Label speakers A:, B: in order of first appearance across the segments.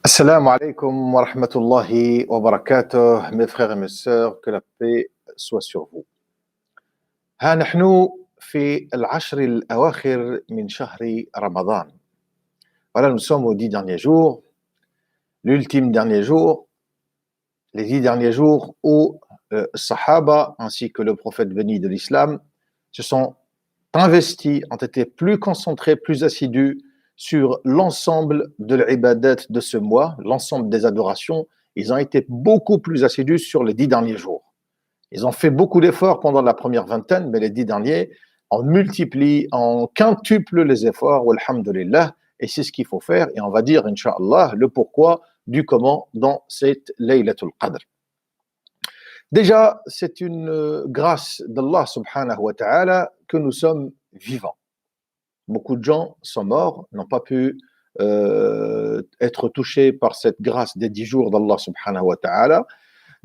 A: Assalamu alaikum wa rahmatullahi wa barakatuh, mes frères et mes sœurs, que la paix soit sur vous. ها نحن في العشر الأواخر من شهر رمضان. Voilà, nous sommes aux 10 derniers jours, l'ultime dernier jour, les 10 derniers jours où Sahaba ainsi que le prophète béni de l'islam se sont investis, ont été plus concentrés, plus assidus sur l'ensemble de l'ibadat de ce mois, l'ensemble des adorations. Ils ont été beaucoup plus assidus sur les 10 derniers jours. Ils ont fait beaucoup d'efforts pendant la première vingtaine, mais les 10 derniers, on multiplie, on quintuple les efforts, walhamdulillah, et c'est ce qu'il faut faire, et on va dire, incha'Allah, le pourquoi du comment dans cette Laylatul Qadr. Déjà, c'est une grâce d'Allah subhanahu wa ta'ala que nous sommes vivants. Beaucoup de gens sont morts, n'ont pas pu être touchés par cette grâce des 10 jours d'Allah subhanahu wa ta'ala.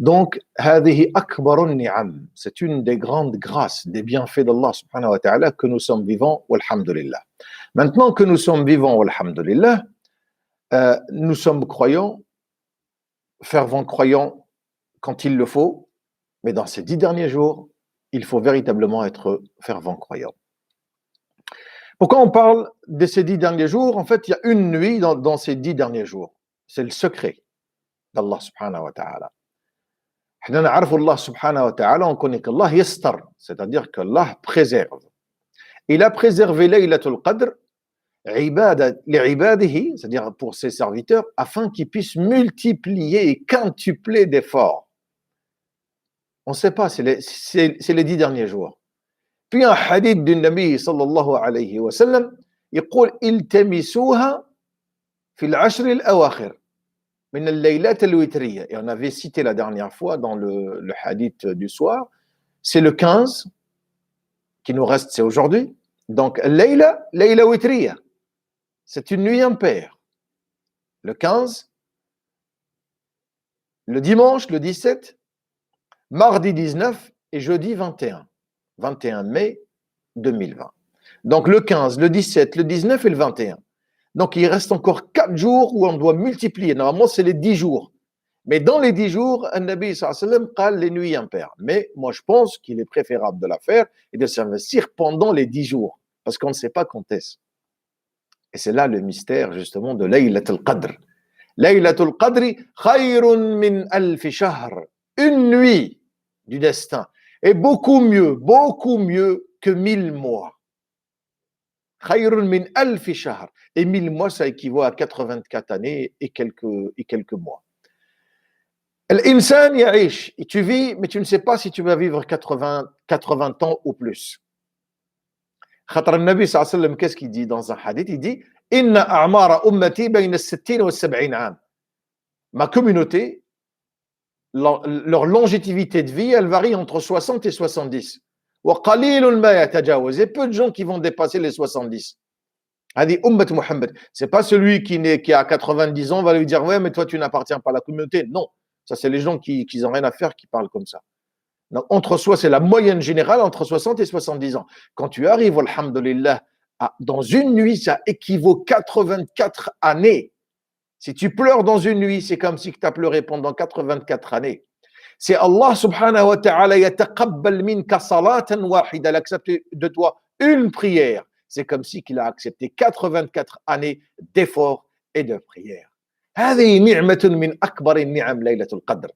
A: Donc, هذه أكبر النعم. C'est une des grandes grâces, des bienfaits d'Allah subhanahu wa ta'ala que nous sommes vivants, walhamdulillah. Maintenant que nous sommes vivants, walhamdulillah, nous sommes croyants, fervents croyants quand il le faut, mais dans ces 10 derniers jours, il faut véritablement être fervent croyant. Pourquoi on parle de ces 10 derniers jours? En fait, il y a une nuit dans ces 10 derniers jours. C'est le secret d'Allah subhanahu wa ta'ala. احنا نعرف الله سبحانه وتعالى, on connaît qu'Allah yastar, c'est-à-dire qu'Allah préserve. Il a préservé Laylatul Qadr لعباده, c'est-à-dire pour ses serviteurs, afin qu'ils puissent multiplier et quintupler d'efforts. On ne sait pas, c'est les 10 derniers jours. Puis un hadith du Nabi sallallahu alayhi wa sallam, يقول التمسوها في العشر الأواخر من الليلات الوترية. Et on avait cité la dernière fois dans le hadith du soir, c'est le 15 qui nous reste, c'est aujourd'hui. Donc Layla witriya, c'est une nuit impaire. Le 15, le dimanche le 17, mardi 19 et jeudi 21 mai 2020. Donc le 15, le 17, le 19 et le 21. Donc il reste encore 4 jours où on doit multiplier. Normalement, c'est les 10 jours. Mais dans les 10 jours, un Nabi sallallahu alayhi wa sallam qal les nuits impaires. Mais moi, je pense qu'il est préférable de la faire et de s'investir pendant les 10 jours. Parce qu'on ne sait pas quand est-ce. Et c'est là le mystère, justement, de Laylatul Qadr. Laylatul Qadr, khayrun min alfi shahr. Une nuit du destin est beaucoup mieux que 1000 mois. Khayrun min alfi shahr. Et 1000 mois, ça équivaut à 84 années et quelques mois. L'insan ya'ish, tu vis, mais tu ne sais pas si tu vas vivre 80 ans ou plus. Khatar al-Nabi sallallahu alayhi wa sallam, qu'est-ce qu'il dit dans un hadith? Il dit Inna a'mara ummati bayna as-sittin wa as-sab'in 'am. Ma communauté, leur longévité de vie, elle varie entre 60 et 70. Wa qalilun ma yatajawaz. Et peu de gens qui vont dépasser les 70. Hadi ummat Muhammad. C'est pas celui qui a 90 ans va lui dire ouais, mais toi tu n'appartiens pas à la communauté. Non, ça c'est les gens qui n'ont rien à faire qui parlent comme ça. Donc, c'est la moyenne générale entre 60 et 70 ans. Quand tu arrives, alhamdulillah, dans une nuit, ça équivaut 84 années. Si tu pleures dans une nuit, c'est comme si tu as pleuré pendant 84 années. C'est Allah subhanahu wa ta'ala yataqabbal minka salatan wahida, il accepte de toi une prière. C'est comme si qu'il a accepté 84 années d'efforts et de prières. هذه نعمة من أكبر النعم ليلة القدر.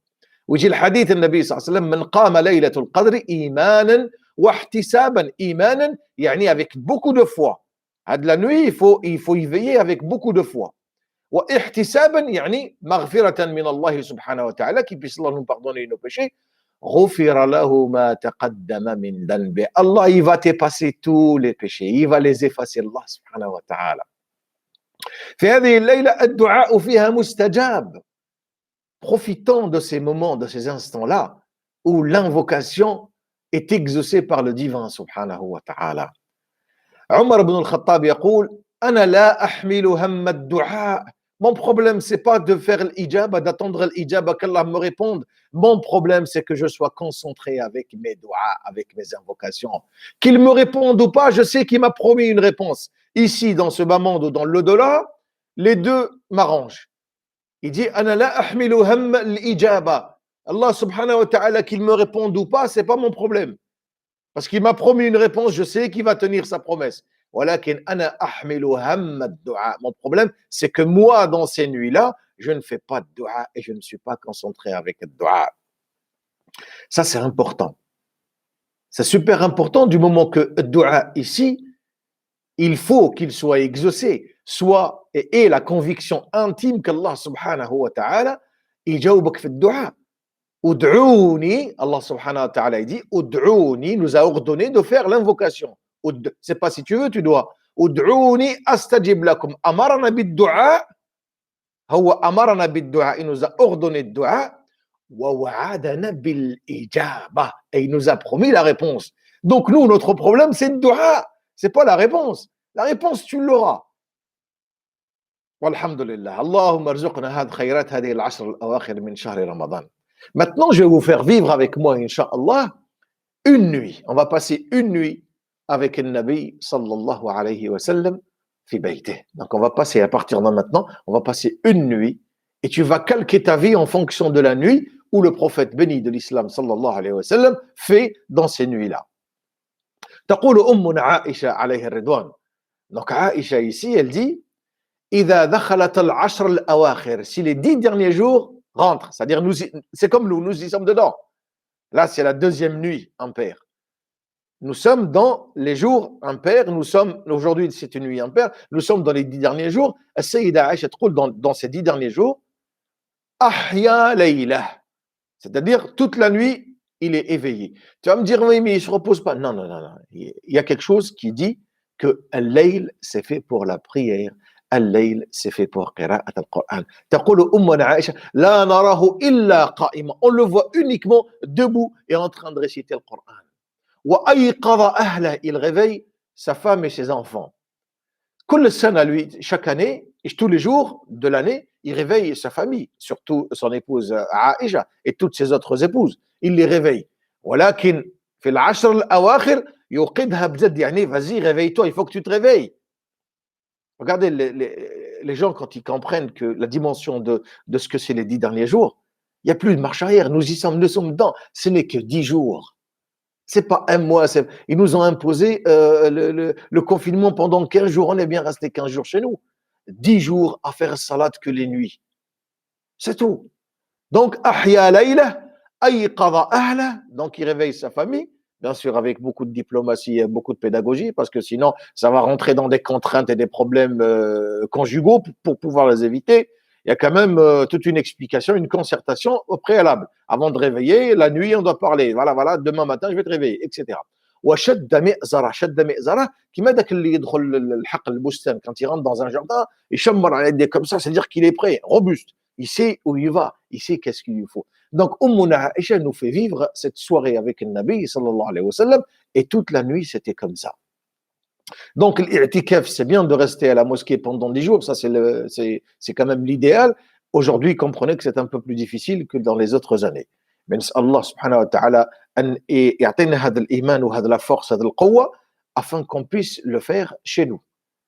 A: ويجي الحديث النبي صلى الله عليه وسلم من قام ليلة القدر إيمانا واحتسابا. إيمانا يعني avec beaucoup de foi. هذه la nuit, il faut y veiller avec beaucoup de foi. واحتسابا يعني مغفرة من الله سبحانه وتعالى, qui puisse Allah nous pardonner nos péchés. غفر له ما تقدم من ذنبه. Allah, il va t'effacer tous les péchés, il va les effacer, Allah سبحانه وتعالى. في هذه الليلة الدعاء فيها مستجاب. Profitons de ces moments, de ces instants-là, où l'invocation est exaucée par le divin subhanahu wa ta'ala. Omar ibn al-Khattab يقول أنا لا أحمل هم الدعاء. Mon problème, c'est pas de faire l'ijaba, d'attendre l'ijaba qu'Allah me réponde. Mon problème, c'est que je sois concentré avec mes doigts, avec mes invocations. Qu'il me réponde ou pas, je sais qu'il m'a promis une réponse. Ici, dans ce bas monde ou dans l'au-delà, les deux m'arrangent. Il dit Ana la ahmilu ham al-ijaba. Allah subhanahu wa ta'ala, qu'il me réponde ou pas, c'est pas mon problème. Parce qu'il m'a promis une réponse, je sais qu'il va tenir sa promesse. Walakin ana ahmilu ham ad-du'a. Mon problème, c'est que moi, dans ces nuits-là, je ne fais pas de dua et je ne suis pas concentré avec le dua. Ça, c'est important. C'est super important du moment que le dua ici, il faut qu'il soit exaucé, soit et la conviction intime qu'Allah subhanahu wa ta'ala, il jawbak fi dua. Ud'ouni, Allah subhanahu wa ta'ala il dit, Ud'ouni nous a ordonné de faire l'invocation. C'est pas si tu veux, tu dois. Ud'ouni astajib lakum. Amarana bid-du'a. Huwa amarana bid-du'a. Il nous a ordonné de dua. Wa wa'adana bil-ijaba. Et il nous a promis la réponse. Donc nous, notre problème, c'est le dua. C'est pas la réponse. La réponse, tu l'auras. Walhamdulillah. Allahumma arzuqna had khayrat hadi al-ashr al-awakhir min shahr Ramadan. Maintenant, je vais vous faire vivre avec moi, Inch'Allah, une nuit. On va passer une nuit avec le Nabi sallallahu alayhi wa sallam fi baytih. Donc, on va passer à partir de maintenant, on va passer une nuit et tu vas calquer ta vie en fonction de la nuit où le prophète béni de l'islam sallallahu alayhi wa sallam fait dans ces nuits-là. تقول أمنا عائشة عليه الرضوان. Donc, Aïcha ici, elle dit إذا دخلت العشر الأواخر, si les 10 derniers jours rentrent, c'est-à-dire nous, c'est comme nous y sommes dedans. Là, c'est la deuxième nuit impaire. Nous sommes dans les jours impairs, aujourd'hui c'est une nuit impaire, nous sommes dans les 10 derniers jours. Sayyida Aïcha تقول dans ces 10 derniers jours, أحيا ليلة, c'est-à-dire toute la nuit, il est éveillé. Tu vas me dire, oui, mais il ne se repose pas. Non. Il y a quelque chose qui dit que al-layl, c'est fait pour la prière. Al-layl, c'est fait pour qira'at al-Qur'an. تقول أمنا عائشة لا نراه إلا قائما. On le voit uniquement debout et en train de réciter le Coran. وأيقظ أهله, il réveille sa femme et ses enfants. كل سنة, lui, chaque année, et tous les jours de l'année, il réveille sa famille, surtout son épouse Aïcha et toutes ses autres épouses. Il les réveille. ولكن في العشر الأواخر يوقظها بجد, يعني vas-y, réveille-toi, il faut que tu te réveilles. Regardez les gens quand ils comprennent que la dimension de ce que c'est les 10 derniers jours, il n'y a plus de marche arrière, nous sommes dedans, ce n'est que 10 jours. C'est pas un mois, ils nous ont imposé le confinement pendant 15 jours, on est bien resté 15 jours chez nous. 10 jours à faire salat que les nuits. C'est tout. Donc, ahya layla, ayqadha ahla, donc il réveille sa famille, bien sûr avec beaucoup de diplomatie et beaucoup de pédagogie, parce que sinon, ça va rentrer dans des contraintes et des problèmes conjugaux pour pouvoir les éviter. Il y a quand même toute une explication, une concertation au préalable. Avant de réveiller, la nuit, on doit parler. Voilà, demain matin, je vais te réveiller, etc. وشد مئزرة كما داك اللي يدخل الحق البستان quand il rentre dans un jardin يشمر على يديه comme ça, c'est-à-dire qu'il est prêt, robuste, il sait où il va, il sait qu'est-ce qu'il lui faut. Donc Ummuna Aïcha nous fait vivre cette soirée avec le Nabi sallallahu alayhi wa sallam et toute la nuit c'était comme ça. Donc l'i'tikaf, c'est bien de rester à la mosquée pendant 10 jours, ça c'est quand même l'idéal. Aujourd'hui, comprenez que c'est un peu plus difficile que dans les autres années. Mais Allah subhanahu wa ta'ala أن يعطينا هذا الإيمان وهذا la force, هذا القوة, afin qu'on puisse le faire chez nous.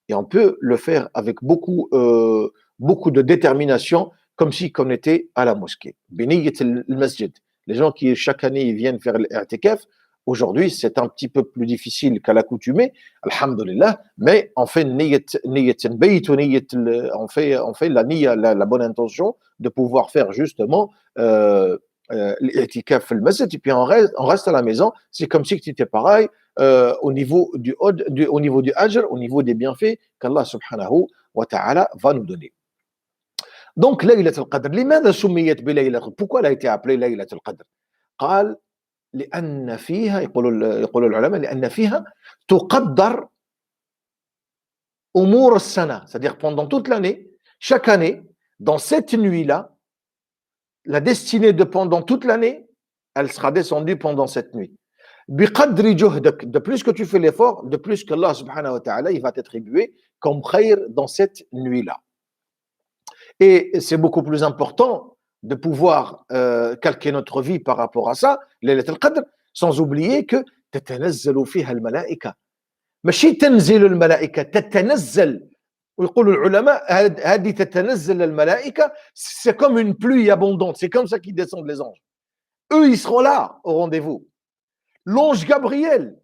A: Et on peut le faire avec beaucoup de détermination, comme si on était à la mosquée. بنية المسجد. Les gens qui chaque année ils viennent faire l'i'tikaf, aujourd'hui c'est un petit peu plus difficile qu'à l'accoutumée, alhamdulillah, mais on fait on fait la bonne intention de pouvoir faire justement l'i'tikaf le masjid, et puis on reste à la maison. C'est comme si tu étais pareil au niveau du ajr, au niveau des bienfaits qu'Allah subhanahu wa ta'ala va nous donner. Donc Laylat al-Qadr, لماذا سميت بليلة؟ Pourquoi elle a été appelée Laylat al-Qadr؟ قال لأن فيها, يقول العلماء, لأن فيها تقدر أمور السنة, c'est-à-dire pendant toute l'année, chaque année, dans cette nuit-là, la destinée de pendant toute l'année, elle sera descendue pendant cette nuit. بقدر جهدك, de plus que tu fais l'effort, de plus que Allah subhanahu wa ta'ala, il va t'attribuer comme khayr dans cette nuit-là. Et c'est beaucoup plus important de pouvoir calquer notre vie par rapport à ça, Laylat al-Qadr, sans oublier que تتنزل فيها الملائكة. ماشي تنزل الملائكة, تتنزل. ويقولوا العلماء هذه تتنزل الملائكة, c'est comme une pluie abondante, c'est comme ça qu'ils descendent les anges. Eux, ils seront là au rendez-vous. L'ange Gabriel,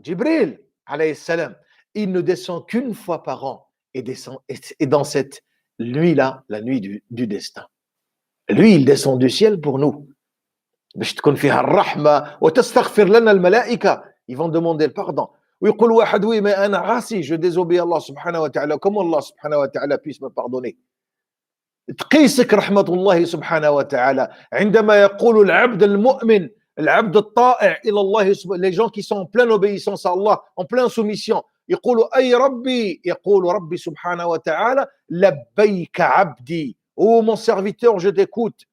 A: Jibril, alayhi salam, il ne descend qu'une fois par an et dans cette nuit-là, la nuit du destin. Lui, il descend du ciel pour nous. باش تكون فيها الرحمة وتستغفر لنا الملائكة. Ils vont demander le pardon. ويقول واحد oui mais أنا عاصي, je désobéis Allah subhanahu wa ta'ala. Comment Allah subhanahu wa ta'ala puisse me pardonner? تقيسك رحمة الله سبحانه وتعالى عندما يقول العبد المؤمن, العبد الطائع إلى الله, les gens qui sont en pleine obéissance à Allah, en pleine soumission, يقول أي ربي, يقول ربي سبحانه وتعالى لبيك عبدي, oh mon serviteur je t'écoute.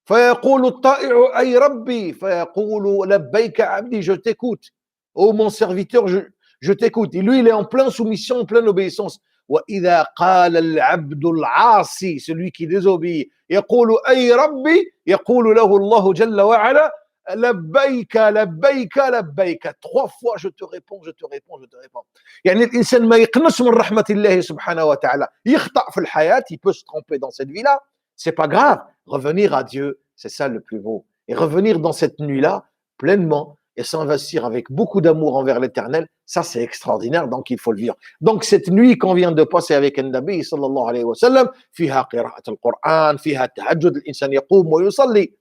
A: فيقول الطائع أي ربي, فيقول لبيك عبدي, je t'écoute, oh mon serviteur je t'écoute. Et lui il est en pleine soumission, en pleine obéissance. وإذا قال العبد العاصي, celui qui désobéit, يقول أي ربي, يقول له الله جل وعلا لبيك لبيك لبيك. 3 fois je te réponds, je te réponds, je te réponds. يعني الإنسان ما يقنص من رحمة الله سبحانه وتعالى. يخطأ في الحياة, il peut se tromper dans cette vie-là, c'est pas grave. Revenir à Dieu, c'est ça le plus beau. Et revenir dans cette nuit-là pleinement et s'investir avec beaucoup d'amour envers l'Éternel, ça c'est extraordinaire, donc il faut le vivre. Donc cette nuit qu'on vient de passer avec un Nabi sallallahu alayhi wa sallam, فيها قراءة القرآن, فيها تهجد, الإنسان يقوم ويصلي.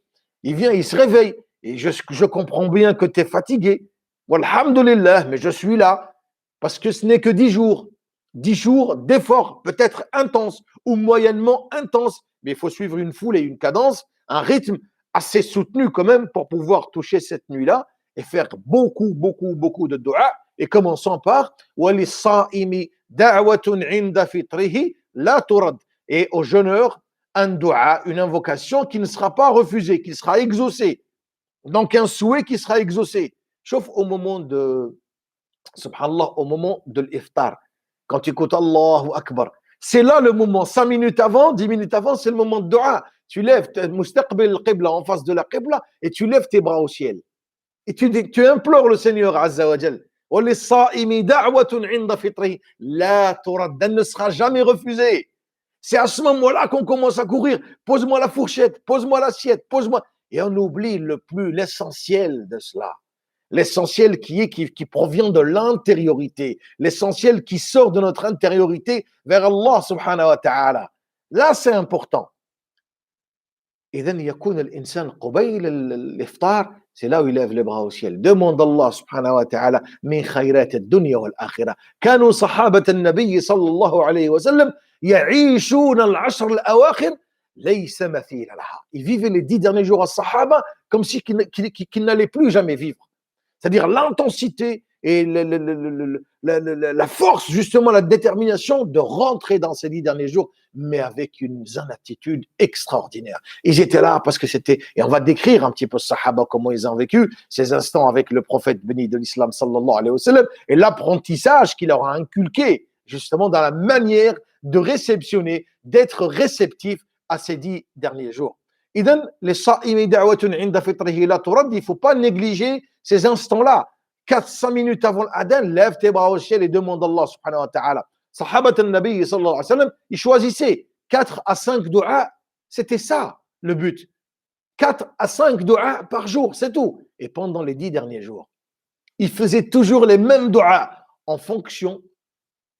A: Il vient, il se réveille, et je comprends bien que tu es fatigué. Walhamdulillah, mais je suis là, parce que ce n'est que 10 jours. 10 jours d'efforts, peut-être intenses ou moyennement intenses, mais il faut suivre une foule et une cadence, un rythme assez soutenu quand même pour pouvoir toucher cette nuit-là et faire beaucoup, beaucoup, beaucoup de dua. Et commençons par وَلِلصَّائِمِ دَعْوَةٌ عِنْدَ فِطْرِهِ لَا تُرَدْ. Et au jeûneur, un dua, une invocation qui ne sera pas refusée, qui sera exaucée. Donc un souhait qui sera exaucé. Sauf au moment de, subhanallah, au moment de l'iftar. Quand tu écoutes Allahu Akbar, c'est là le moment, 5 minutes avant, 10 minutes avant, c'est le moment de dua. Tu lèves, mustaqbil al-qibla, en face de la qibla, et tu lèves tes bras au ciel. Et tu implores le Seigneur Azza wa Jal. وَلِلصَّائِمِ دَعْوَةٌ عِنْدَ فِطْرِهِ لَا تُرَدْ. Elle ne sera jamais refusée. C'est à ce moment-là qu'on commence à courir. Pose-moi la fourchette, pose-moi l'assiette, pose-moi. Et on oublie l'essentiel de cela. L'essentiel qui provient de l'intériorité, l'essentiel qui sort de notre intériorité vers Allah subhanahu wa ta'ala. Là, c'est important. إذن يكون الإنسان قبيل الإفطار, c'est là où il lève les bras au ciel. Demande Allah subhanahu wa ta'ala من خيرات الدنيا والآخرة. كانوا صحابة النبي صلى الله عليه وسلم يعيشون العشر الأواخر ليس مثيل لها. Ils vivaient les 10 derniers jours à Sahaba comme si qu'ils n'allaient plus jamais vivre. C'est-à-dire l'intensité et la force, justement la détermination de rentrer dans ces 10 derniers jours, mais avec une attitude extraordinaire. Ils étaient là parce que c'était, et on va décrire un petit peu Sahaba, comment ils ont vécu ces instants avec le prophète béni de l'islam sallallahu alayhi wa sallam, et l'apprentissage qu'il leur a inculqué justement dans la manière de réceptionner, d'être réceptif à ces 10 derniers jours. إذن للصائم دعوة عند فطره لا ترد. Il ne faut pas négliger ces instants-là. 4-5 minutes avant l'adhan, lève tes bras au ciel et demande Allah subhanahu wa ta'ala. Sahabat al-Nabi sallallahu alayhi wa sallam, ils choisissaient 4 à 5 du'as. C'était ça le but. 4 à 5 du'as par jour, c'est tout. Et pendant les 10 derniers jours, ils faisaient toujours les mêmes du'as en fonction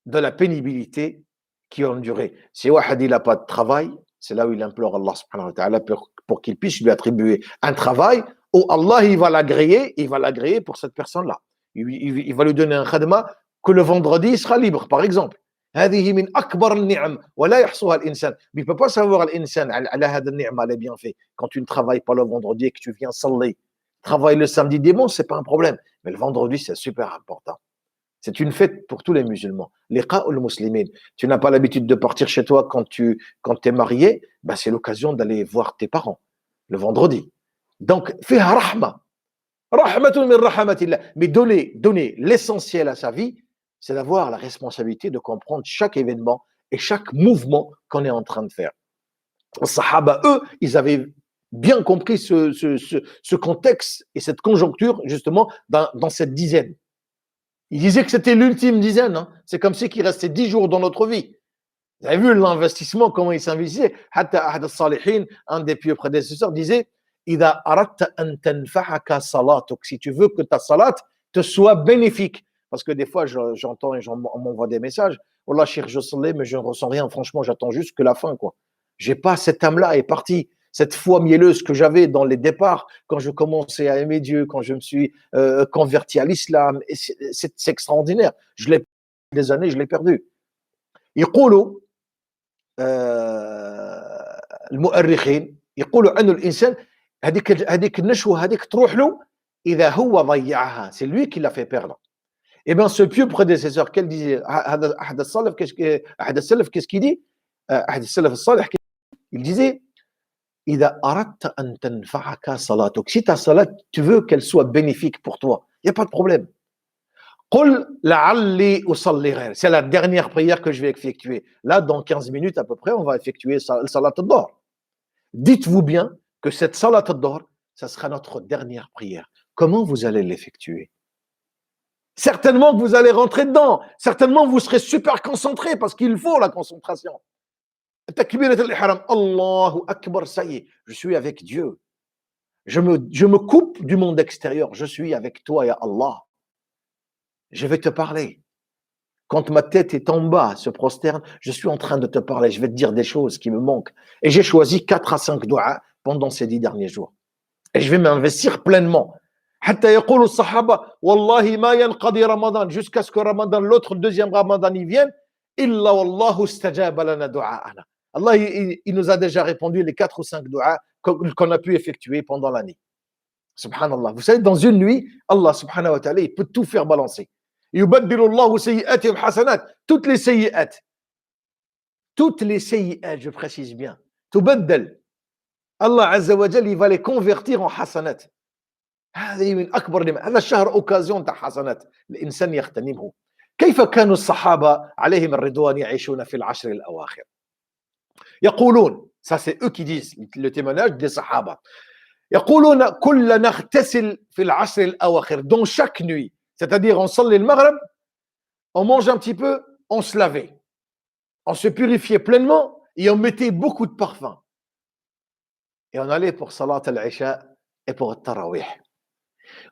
A: de la pénibilité qui ont duré. Si Wahad il n'a pas de travail, c'est là où il implore Allah subhanahu wa ta'ala pour qu'il puisse lui attribuer un travail où Allah il va l'agréer pour cette personne-là. Il va lui donner un khadma que le vendredi il sera libre, par exemple. هذه من أكبر النعم ولا يحصوها الإنسان. Mais il ne peut pas savoir l'insan على هذا النعمة les bienfaits. Quand tu ne travailles pas le vendredi et que tu viens saller, travaille le samedi dimanche, c'est pas un problème. Mais le vendredi, c'est super important. C'est une fête pour tous les musulmans. Liqa ul muslimin. Tu n'as pas l'habitude de partir chez toi quand tu es marié, ben c'est l'occasion d'aller voir tes parents le vendredi. Donc, fiha rahma. Rahmatun min rahmatillah. Mais donner l'essentiel à sa vie, c'est d'avoir la responsabilité de comprendre chaque événement et chaque mouvement qu'on est en train de faire. Les Sahaba, eux, ils avaient bien compris ce contexte et cette conjoncture, justement, dans cette dizaine. Il disait que c'était l'ultime dizaine. Hein. C'est comme si qu'il restait 10 jours dans notre vie. Vous avez vu l'investissement, comment il s'investissait. Hatta ahad al-salihin, un des pieux prédécesseurs, disait إذا أردت أن تنفعك صلاتك, si tu veux que ta salat te soit bénéfique. Parce que des fois, j'entends et on m'envoie des messages. Wallah, Cheikh, je salais, mais je ne ressens rien. Franchement, j'attends juste que la fin, quoi. J'ai pas cette âme-là est partie. Cette foi mielleuse que j'avais dans les départs, quand je commençais à aimer Dieu, quand je me suis converti à l'islam, c'est extraordinaire. Je l'ai des années, je l'ai perdu. يقولوا المؤرخين يقولوا أن الإنسان هذيك النشوة هذيك تروح له إذا هو ضيعها. C'est lui qui l'a fait perdre. Eh bien, ce pieux prédécesseur, qu'elle disait, أحد السلف, qu'est-ce qu'il dit? أحد السلف الصالح, il disait إذا أردت أن تنفعك صلاتك, si ta salat, tu veux qu'elle soit bénéfique pour toi, il n'y a pas de problème. قل لعلي أصلي غير, c'est la dernière prière que je vais effectuer. Là, dans 15 minutes à peu près, on va effectuer salat al-Dhuhr. Dites-vous bien que cette salat al-Dhuhr, ça sera notre dernière prière. Comment vous allez l'effectuer? Certainement que vous allez rentrer dedans. Certainement vous serez super concentré parce qu'il faut la concentration. Takbirat al-ihram, Allahu Akbar, ça y est, je suis avec Dieu. Je me coupe du monde extérieur. Je suis avec toi, ya Allah. Je vais te parler. Quand ma tête est en bas, se prosterne, je suis en train de te parler. Je vais te dire des choses qui me manquent. Et j'ai choisi 4 à 5 doigts pendant ces 10 derniers jours. Et je vais m'investir pleinement. حتى يقول الصحابة والله ما ينقضي رمضان, jusqu'à ce que Ramadan, l'autre deuxième Ramadan, il vienne, إلا والله استجاب لنا دعاءنا. Allah, il nous a déjà répondu les 4 ou 5 doigts qu'on a pu effectuer pendant l'année. Subhanallah. Vous savez, dans une nuit, Allah subhanahu wa ta'ala, il peut tout faire balancer. يبدل الله سيئاتهم حسنات. Toutes les sayyi'at, je précise bien, تبدل. Allah azza wa jalla, il va les convertir en hasanat. هذه من أكبر نعمة. هذا الشهر أوكازيون تاع حسنات الإنسان يغتنمه. كيف كانوا الصحابة عليهم الرضوان يعيشون في العشر الأواخر؟ يقولون, ça c'est eux qui disent le témoignage des sahaba. يقولون كل نغتسل في العشر الأواخر, dans chaque nuit. C'est-à-dire on صلي المغرب, on mange un petit peu, on se lavait. On se purifiait pleinement et on mettait beaucoup de parfum. Et on allait pour Salat al-Isha et pour Tarawih.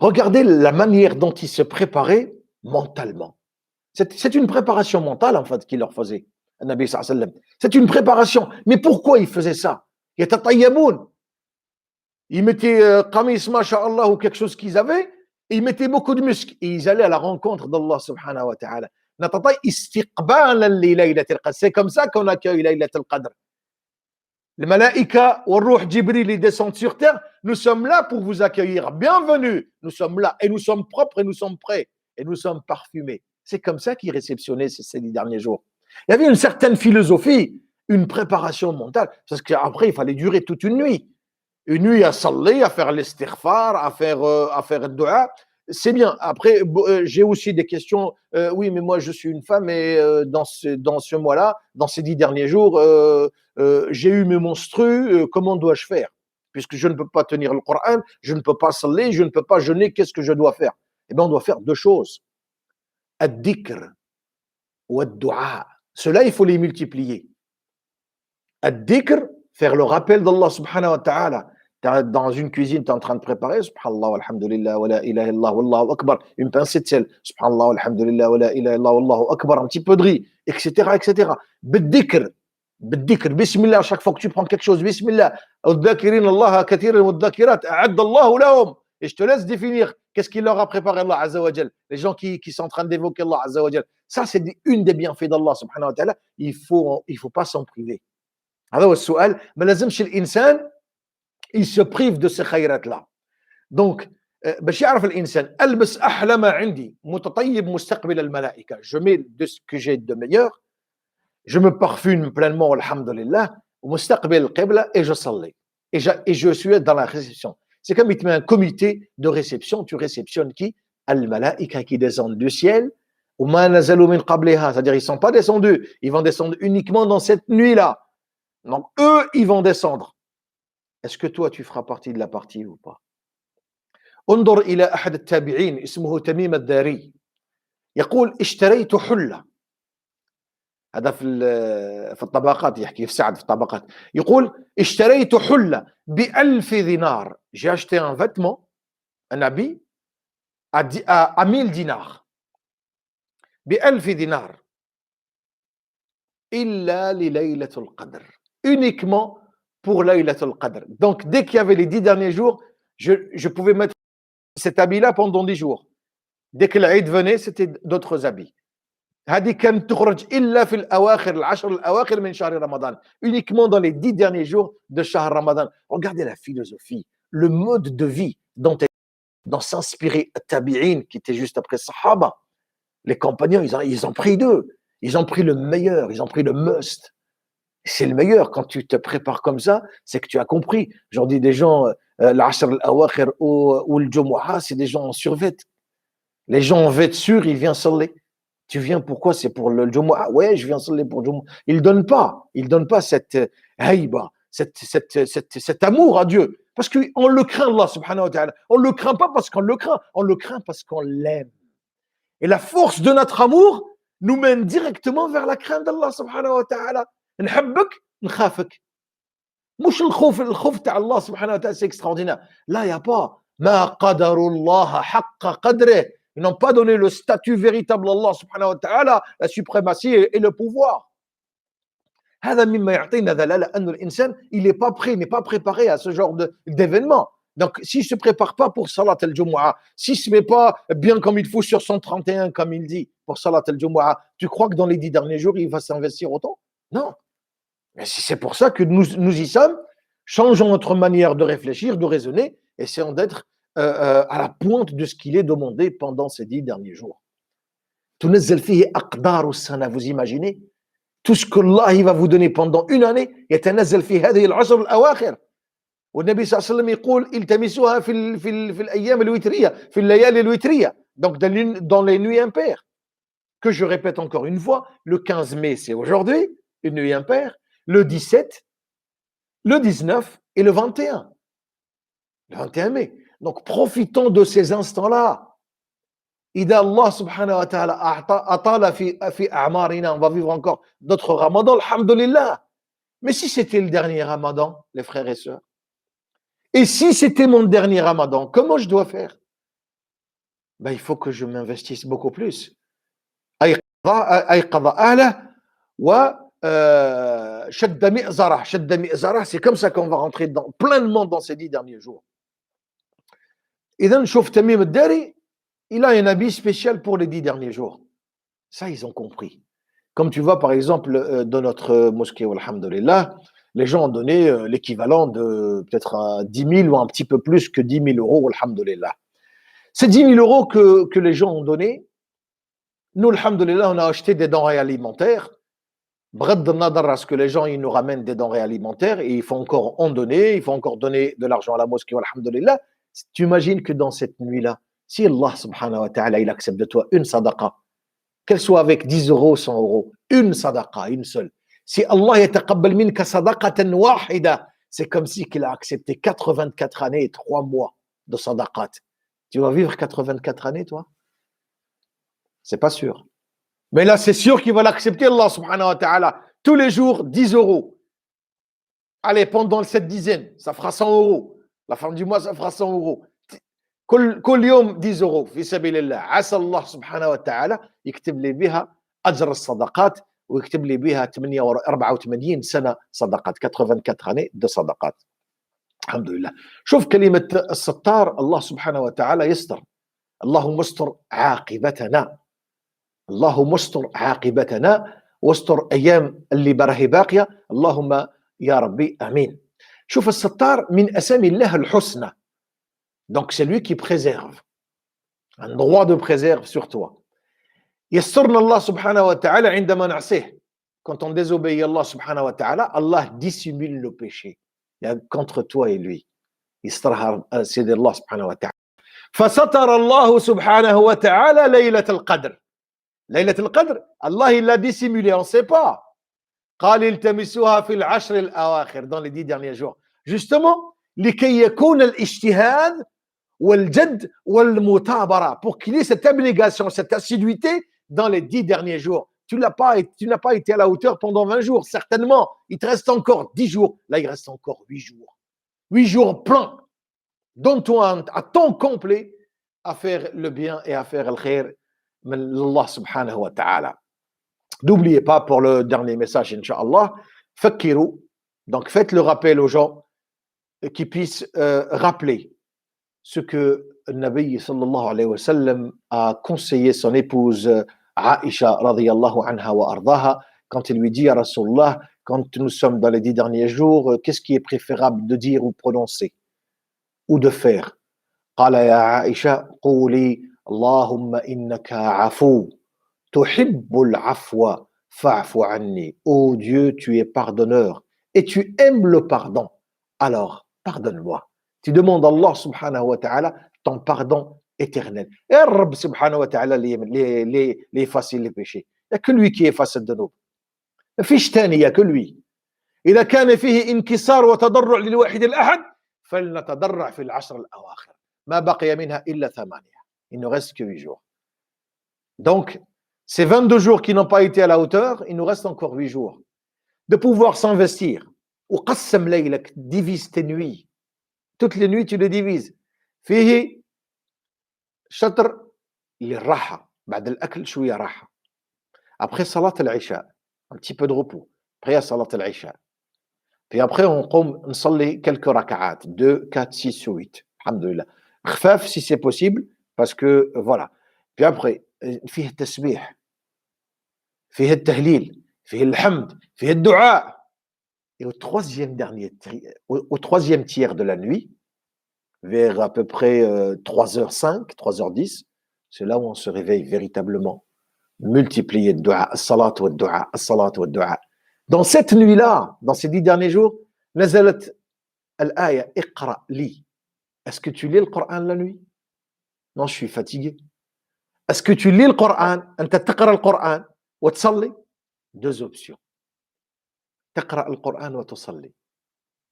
A: Regardez la manière dont ils se préparaient mentalement. C'est une préparation mentale, en fait, qu'il leur faisait, le Nabi sallallahu alayhi wa sallam. C'est une préparation. Mais pourquoi ils faisaient ça? Yatatayaboun. Ils mettaient qamis, masha'Allah, ou quelque chose qu'ils avaient, et ils mettaient beaucoup de muscles. Et ils allaient à la rencontre d'Allah subhanahu wa ta'ala. C'est comme ça qu'on accueille Laylat al-Qadr. Les malaïka ou Ruh Jibril, ils descendent sur terre. Nous sommes là pour vous accueillir. Bienvenue. Nous sommes là et nous sommes propres et nous sommes prêts et nous sommes parfumés. C'est comme ça qu'ils réceptionnaient ces 10 derniers jours. Il y avait une certaine philosophie, une préparation mentale. Parce qu'après, il fallait durer toute une nuit. Une nuit à saller, à faire l'istighfar, à faire le dua. C'est bien. Après, j'ai aussi des questions. Oui, mais moi, je suis une femme et dans ce mois-là, dans ces 10 derniers jours, j'ai eu mes menstrues. Comment dois-je faire? Puisque je ne peux pas tenir le Coran, je ne peux pas saler, je ne peux pas jeûner. Qu'est-ce que je dois faire? Eh bien, on doit faire 2 choses. Ad-dhikr ou ad-dua. Cela, il faut les multiplier. Ad-dhikr, faire le rappel d'Allah subhanahu wa ta'ala. Dans une cuisine, tu es en train de préparer, subhanallah, alhamdulillah, wa la ilaha illallah, wallahu akbar, une pincée de sel, subhanallah, alhamdulillah, wa la ilaha illallah, wallahu akbar, un petit peu de riz, etc., etc. Bid-dhikr, bismillah, à chaque fois que tu prends quelque chose, bismillah, ad-dhakirin Allah kathiran wa ad-dhakirat, a'addallahu lahum. Et je te laisse définir qu'est-ce qu'il leur a préparé Allah azza wa jal. Les gens qui sont en train d'évoquer Allah azza wa jal. Ça, c'est une des bienfaits d'Allah subhanahu wa ta'ala. Il faut pas s'en priver. هذا هو السؤال. ما لازمش الإنسان il se prive de ces khayrat-là. Donc, باش يعرف الإنسان ألبس أحلى ما عندي متطيب مستقبل الملائكة. Je mets de ce que j'ai de meilleur, je me parfume pleinement, alhamdulillah, مستقبل القبلة et je صلي. Et je suis dans la réception. C'est comme il te met un comité de réception, tu réceptionnes qui? Al-malaika qui descendent du ciel, وما نزلوا من قبلها, c'est-à-dire ils ne sont pas descendus, ils vont descendre uniquement dans cette nuit-là. Donc eux, ils vont descendre. Est-ce que toi, tu feras partie de la partie ou pas? انظر إلى أحد التابعين اسمه تميم الداري. يقول اشتريت حلة. هذا في الطبقات يحكي في سعد في الطبقات. يقول اشتريت حلة ب1000 دينار. J'ai acheté un vêtement, un habit à 1000 dinars. ب1000 دينار. إلا لليلة القدر. Uniquement pour Laylatul Qadr. Donc, dès qu'il y avait les 10 derniers jours, je pouvais mettre cet habit-là pendant 10 jours. Dès que l'Aïd venait, c'était d'autres habits. هذه كانت تخرج إلا في الأواخر العشر الأواخر من شهر رمضان. Uniquement dans les 10 derniers jours de شهر رمضان. Regardez la philosophie, le mode de vie dont s'inspirer Tabi'in qui était juste après Sahaba. Les compagnons, ils ont pris d'eux. Ils ont pris le meilleur, ils ont pris le must. C'est le meilleur. Quand tu te prépares comme ça, c'est que tu as compris. J'en dis des gens, l'Ashr al-Awakhir ou le Jumu'ah, c'est des gens en survêt. Les gens en vêtements sûrs, ils viennent saler. Tu viens pourquoi? C'est pour le Jumu'ah. Ouais, je viens saler pour le Jumu'ah. Ils ne donnent pas cette haïba, cet amour à Dieu. Parce qu'on le craint, Allah subhanahu wa ta'ala. On ne le craint pas parce qu'on le craint, on le craint parce qu'on l'aime. Et la force de notre amour nous mène directement vers la crainte d'Allah subhanahu wa ta'ala. نحبك نخافك. مش الخوف تاع الله سبحانه وتعالى, c'est extraordinaire. Là, il n'y a pas ما قدر الله حق قدره. Ils n'ont pas donné le statut véritable d'Allah subhanahu wa ta'ala, la suprématie et le pouvoir. هذا مما يعطينا دلالة أن الإنسان il n'est pas prêt, n'est pas préparé à ce genre d'événement. Donc, s'il ne se prépare pas pour Salat al-Jumu'ah, s'il ne se met pas bien comme il faut sur 131, comme il dit, pour Salat al-Jumu'ah, tu crois que dans les 10 derniers jours, il va s'investir autant? Non. Mais c'est pour ça que nous y sommes. Changeons notre manière de réfléchir, de raisonner, essayons d'être à la pointe de ce qu'il est demandé pendant ces 10 derniers jours. تنزل فيه أقدار السنة. Vous imaginez tout ce que Allah va vous donner pendant une année, يتنزل في هذه العشر الأواخر. والنبي صلى الله عليه وسلم يقول التمسوها في الأيام الوترية, في الليالي الوترية. Donc dans les nuits impaires. Que je répète encore une fois, le 15 mai, c'est aujourd'hui, une nuit impaire, le 17, le 19 et le 21. Le 21 mai. Donc profitons de ces instants-là. إذا الله سبحانه وتعالى أطال في أعمارنا, on va vivre encore d'autres ramadans, alhamdulillah. Mais si c'était le dernier ramadan, les frères et sœurs, et si c'était mon dernier ramadan, comment je dois faire? Ben, il faut que je m'investisse beaucoup plus. أيقظ أهله وشد مئزره. شد مئزره, c'est comme ça qu'on va rentrer pleinement dans ces 10 derniers jours. إذن شوف تميم الداري, il a un habit spécial pour les 10 derniers jours. Ça, ils ont compris. Comme tu vois, par exemple, dans notre mosquée, alhamdulillah, les gens ont donné l'équivalent de peut-être 10 000 ou un petit peu plus que 10 000 euros, alhamdulillah. Ces 10 000 euros que les gens ont donnés, nous, alhamdulillah, on a acheté des denrées alimentaires. Brad nadar à ce que les gens ils nous ramènent des denrées alimentaires et il faut encore en donner, il faut encore donner de l'argent à la mosquée, alhamdulillah. Tu imagines que dans cette nuit-là, si Allah subhanahu wa ta'ala il accepte de toi une sadaqa, qu'elle soit avec 10 euros, 100 euros, une sadaqa, une seule. Si Allah yataqabbal minka sadaqatan wahida, c'est comme si qu'il a accepté 84 années et 3 mois de sadaqat. Tu vas vivre 84 années, toi? C'est pas sûr. Mais là, c'est sûr qu'il va l'accepter, Allah subhanahu wa ta'ala. Tous les jours, 10 euros. Allez, pendant cette dizaine, ça fera 100 euros. La fin du mois, ça fera 100 euros. كل يوم 10 euros في سبيل الله. عسى الله سبحانه وتعالى يكتب لي بها أجر الصدقات ويكتب لي بها 84 سنة صدقات, 84 années de صدقات. الحمد لله. شوف كلمة الستار, الله سبحانه وتعالى يستر. اللهم استر عاقبتنا. اللهم استر عاقبتنا واستر أيام اللي براهي باقية. اللهم يا ربي آمين. شوف الستار من أسامي الله الحسنى. Donc c'est lui qui préserve. Un droit de préserve sur toi. يسترنا الله سبحانه وتعالى عندما نعصيه. Quand on désobéit Allah subhanahu wa ta'ala, Allah dissimule le péché. Il y a contre toi et lui. يسترها سيد الله سبحانه وتعالى. فستر الله سبحانه وتعالى ليلة القدر. ليلة القدر, Allah il l'a dissimulé, on ne sait pas. قال التمسوها في العشر الأواخر, dans les 10 derniers jours. Justement, لكي يكون الاجتهاد والجد والمثابرة, pour qu'il y ait cette abnégation, cette assiduité dans les 10 derniers jours. Tu n'as pas été à la hauteur pendant 20 jours, certainement. Il te reste encore 10 jours. Là, il reste encore 8 jours. 8 jours pleins. Donne-toi à temps complet à faire le bien et à faire le khair. Allah subhanahu wa ta'ala. N'oubliez pas pour le dernier message, Inch'Allah, fakkiru. Donc faites le rappel aux gens qui puissent rappeler ce que le Nabi sallallahu alayhi wa sallam a conseillé son épouse Aïcha radiyallahu anha wa ardaha quand il lui dit à Rasulullah, quand nous sommes dans les 10 derniers jours, qu'est-ce qui est préférable de dire ou prononcer ou de faire? قال يا عائشة قولي اللهم إنك عفو تحب العفو فاعف عني. Oh Dieu, tu es pardonneur et tu aimes le pardon. Alors, pardonne-moi. Tu demandes à Allah subhanahu wa ta'ala ton pardon éternel. Et Rabb subhanahu wa ta'ala les efface les péchés. Il n'y a que lui qui efface de nous. Il n'y a que lui. إذا كان فيه انكسار وتضرع للواحد الأحد فلنتضرع في العشر الأواخر ما بقي منها إلا 8. Il ne reste que 8 jours. Donc, ces 22 jours qui n'ont pas été à la hauteur, il nous reste encore 8 jours. De pouvoir s'investir. وقسم ليلك, divise tes nuits. Toutes les nuits, tu les divises. فيه شطر للراحة. بعد الأكل شوية راحة. Après صلاة العشاء, un petit peu de repos. Après صلاة العشاء. Puis après, on نصلي quelques raka'at. 2, 4, 6 ou 8. Alhamdulillah. خفاف si c'est possible, parce que voilà. Puis après, فيه التسبيح. فيه التهليل. فيه الحمد. فيه الدعاء. Et au troisième tiers de la nuit, vers à peu près 3h05, 3h10, c'est là où on se réveille véritablement. Multiplier le dua, as-salat wa dua, as-salat wa dua. Dans cette nuit-là, dans ces 10 derniers jours, nazalat al-aya iqra li. Est-ce que tu lis le Coran la nuit? Non, je suis fatigué. Est-ce que tu lis le Coran? Anta taqra le Coran wa tsalli? 2 options. تقرأ القرآن وتصلي.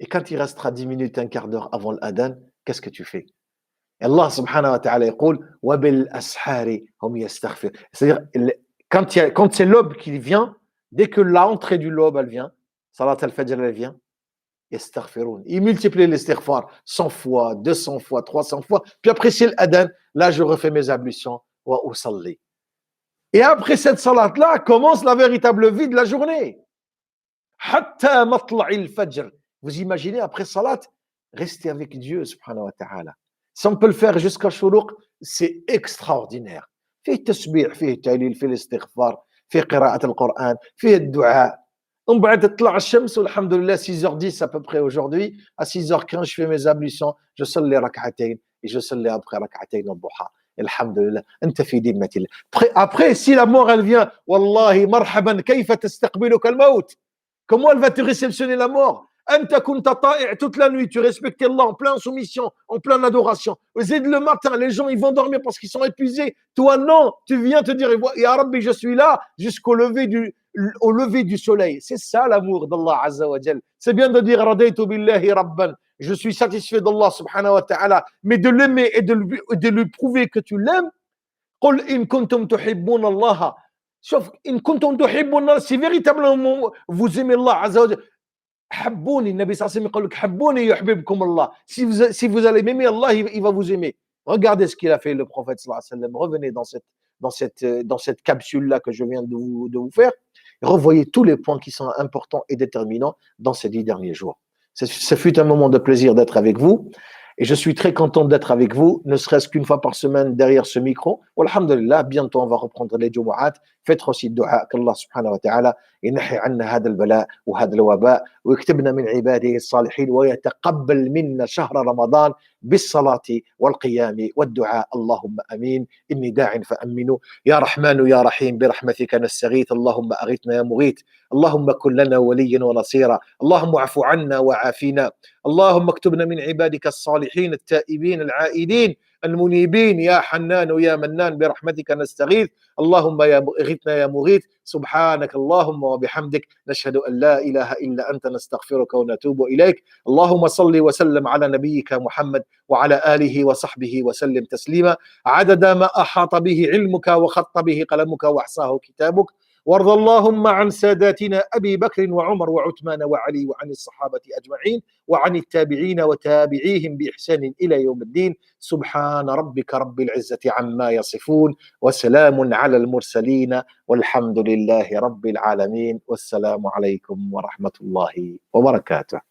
A: Et quand il restera 10 minutes, un quart d'heure avant l'adhan, qu'est-ce que tu fais? Et Allah subhanahu wa ta'ala يقول وبالأسحار هم يستغفر. C'est-à-dire, quand c'est l'aube qui vient, dès que l'entrée du l'aube elle vient, salat al-fajr elle vient, yastaghfirun. Il multiplie l'istighfar 100 fois, 200 fois, 300 fois. Puis après c'est l'adhan, là je refais mes ablutions wa usalli. Et après cette salat-là, commence la véritable vie de la journée. Hatta matla'il fajr. Vous imaginez, après salat, rester avec Dieu, subhanahu wa ta'ala. Si on peut le faire jusqu'à shuruq, c'est extraordinaire. فيه تسبيح, فيه تهليل, فيه الاستغفار, فيه قراءة القرآن, فيه الدعاء. ومن بعد تطلع الشمس والحمد لله 6h10 à peu près aujourd'hui. À 6h15, je fais mes ablutions, je صلي ركعتين et je صلي après ركعتين الضحى. Alhamdulillah, anta fi dimmatillah. Après, si la mort elle vient, wallahi marhaban, kayfa tastaqbiluka al-maut? Comment elle va te réceptionner la mort? Anta kunta ta'i' toute la nuit, tu respectes Allah en pleine soumission, en pleine adoration. Le matin, les gens ils vont dormir parce qu'ils sont épuisés. Toi non, tu viens te dire Ya Rabbi, je suis là jusqu'au lever du soleil. C'est ça l'amour d'Allah Azza wa Jal. C'est bien de dire radaytu billahi rabban. Je suis satisfait d'Allah subhanahu wa ta'ala, mais de l'aimer et de lui prouver que tu l'aimes. قل إن كنتم تحبون الله. شوف إن كنتم تحبون الله, si véritablement vous aimez Allah Azza wa Jal, حبوني. النبي صلى الله عليه وسلم يقول لك حبوني يحببكم الله. Si vous allez m'aimer, Allah il va vous aimer. Regardez ce qu'il a fait le prophète sallallahu alayhi wa sallam. Revenez dans cette capsule là que je viens de vous faire. Revoyez tous les points qui sont importants et déterminants dans ces 10 derniers jours. Ce fut un moment de plaisir d'être avec vous. Et je suis très content d'être avec vous, ne serait-ce qu'une fois par semaine derrière ce micro. Walhamdulillah, bientôt on va reprendre les Jumu'at. Faites aussi dua qu'Allah subhanahu wa ta'ala ينحي عنا هذا البلاء وهذا الوباء ويكتبنا من عباده الصالحين ويتقبل منا شهر رمضان بالصلاة والقيام والدعاء. اللهم أمين. إني داع فأمنوا. يا رحمن يا رحيم برحمتك نستغيث. اللهم أغثنا يا مغيث. اللهم كن لنا وليا ونصيرا. اللهم اعف عنا وعافنا. اللهم اكتبنا من عبادك الصالحين التائبين العائدين المنيبين يا حنان يا منان برحمتك نستغيث اللهم اغثنا يا مغيث سبحانك اللهم وبحمدك نشهد أن لا إله إلا أنت نستغفرك ونتوب إليك اللهم صل وسلم على نبيك محمد وعلى آله وصحبه وسلم تسليما عدد ما أحاط به علمك وخط به قلمك وأحصاه كتابك وارض اللهم عن ساداتنا أبي بكر وعمر وعثمان وعلي وعن الصحابة أجمعين وعن التابعين وتابعيهم بإحسان إلى يوم الدين سبحان ربك رب العزة عما يصفون وسلام على المرسلين والحمد لله رب العالمين والسلام عليكم ورحمة الله وبركاته.